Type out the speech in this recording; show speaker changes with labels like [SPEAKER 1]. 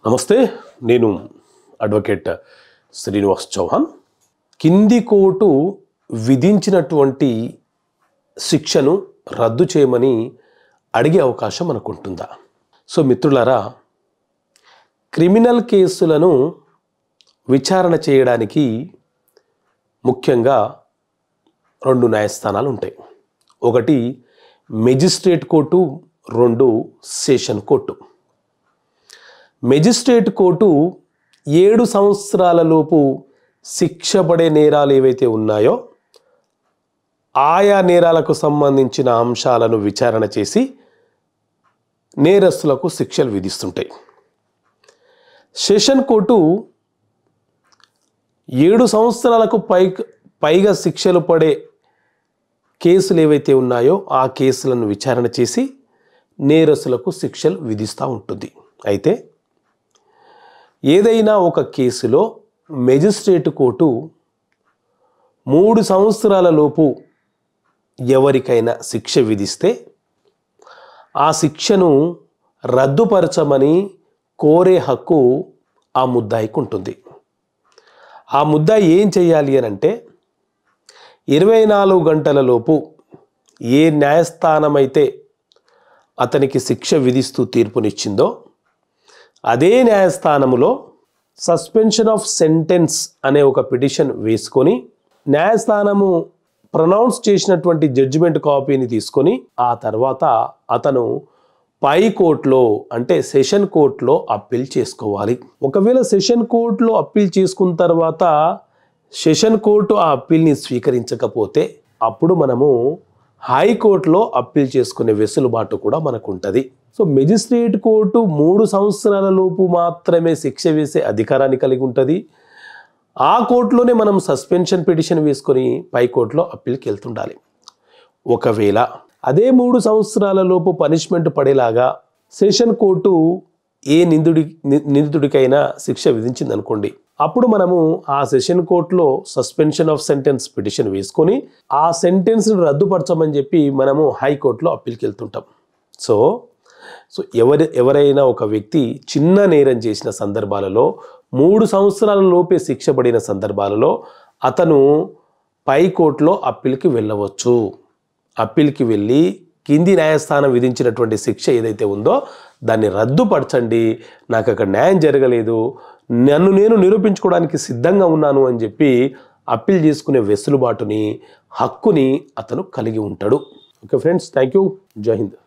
[SPEAKER 1] నమస్తే, నేను అడ్వకేట్ శ్రీనివాస్ చౌహాన్. కింది కోర్టు విధించినటువంటి శిక్షను రద్దు చేయమని అడిగే అవకాశం మనకు ఉంటుందా? సో మిత్రులారా, క్రిమినల్ కేసులను విచారణ చేయడానికి ముఖ్యంగా రెండు న్యాయస్థానాలు ఉంటాయి. ఒకటి మెజిస్ట్రేట్ కోర్టు, రెండు సెషన్ కోర్టు. మెజిస్ట్రేట్ కోర్టు 7 సంవత్సరాల లోపు శిక్ష పడే నేరాలు ఏవైతే ఉన్నాయో ఆయా నేరాలకు సంబంధించిన అంశాలను విచారణ చేసి నేరస్తులకు శిక్షలు విధిస్తుంటాయి. సెషన్ కోర్టు 7 సంవత్సరాలకు పైగా శిక్షలు పడే కేసులు ఏవైతే ఉన్నాయో ఆ కేసులను విచారణ చేసి నేరస్తులకు శిక్షలు విధిస్తూ ఉంటుంది. అయితే ఏదైనా ఒక కేసులో మెజిస్ట్రేట్ కోర్టు 3 సంవత్సరాల లోపు ఎవరికైనా శిక్ష విధిస్తే ఆ శిక్షను రద్దుపరచమని కోరే హక్కు ఆ ముద్దాయికి ఉంటుంది. ఆ ముద్దాయి ఏం చేయాలి అని అంటే 24 గంటల లోపు ఏ న్యాయస్థానం అయితే అతనికి శిక్ష విధిస్తూ తీర్పునిచ్చిందో అదే న్యాయస్థానములో సస్పెన్షన్ ఆఫ్ సెంటెన్స్ అనే ఒక పిటిషన్ వేసుకొని న్యాయస్థానము ప్రొనౌన్స్ చేసినటువంటి జడ్జిమెంట్ కాపీని తీసుకొని ఆ తర్వాత అతను పై కోర్టులో అంటే సెషన్ కోర్టులో అప్పీల్ చేసుకోవాలి. ఒకవేళ సెషన్ కోర్టులో అప్పీల్ చేసుకున్న తర్వాత సెషన్ కోర్టు ఆ అప్పీల్ని స్వీకరించకపోతే అప్పుడు మనము హైకోర్టులో అప్పీల్ చేసుకునే వెసులుబాటు కూడా మనకు ఉంటుంది. సో మెజిస్ట్రేట్ కోర్టు 3 సంవత్సరాల లోపు మాత్రమే శిక్ష వేసే అధికారాన్ని కలిగి ఉంటుంది. ఆ కోర్టులోనే మనం సస్పెన్షన్ పిటిషన్ వేసుకొని పై కోర్టులో అప్పీల్కి వెళ్తుండాలి. ఒకవేళ అదే 3 సంవత్సరాల లోపు పనిష్మెంట్ పడేలాగా సెషన్ కోర్టు ఏ నిందితుడికైనా శిక్ష విధించింది అనుకోండి, అప్పుడు మనము ఆ సెషన్ కోర్టులో సస్పెన్షన్ ఆఫ్ సెంటెన్స్ పిటిషన్ వేసుకొని ఆ సెంటెన్స్ని రద్దుపరచమని చెప్పి మనము హైకోర్టులో అప్పీల్కి వెళ్తుంటాం. సో ఎవరైనా ఒక వ్యక్తి చిన్న నేరం చేసిన సందర్భాలలో 3 సంవత్సరాల లోపే శిక్ష పడిన సందర్భాలలో అతను పై కోర్టులో అప్పీల్కి వెళ్ళవచ్చు. అప్పీల్కి వెళ్ళి కింది న్యాయస్థానం విధించినటువంటి శిక్ష ఏదైతే ఉందో దాన్ని రద్దుపరచండి, నాకు అక్కడ న్యాయం జరగలేదు, నన్ను నేను నిరూపించుకోవడానికి సిద్ధంగా ఉన్నాను అని చెప్పి అప్పీల్ చేసుకునే వెసులుబాటుని హక్కుని అతను కలిగి ఉంటాడు. Okay friends, thank you. జై హింద్.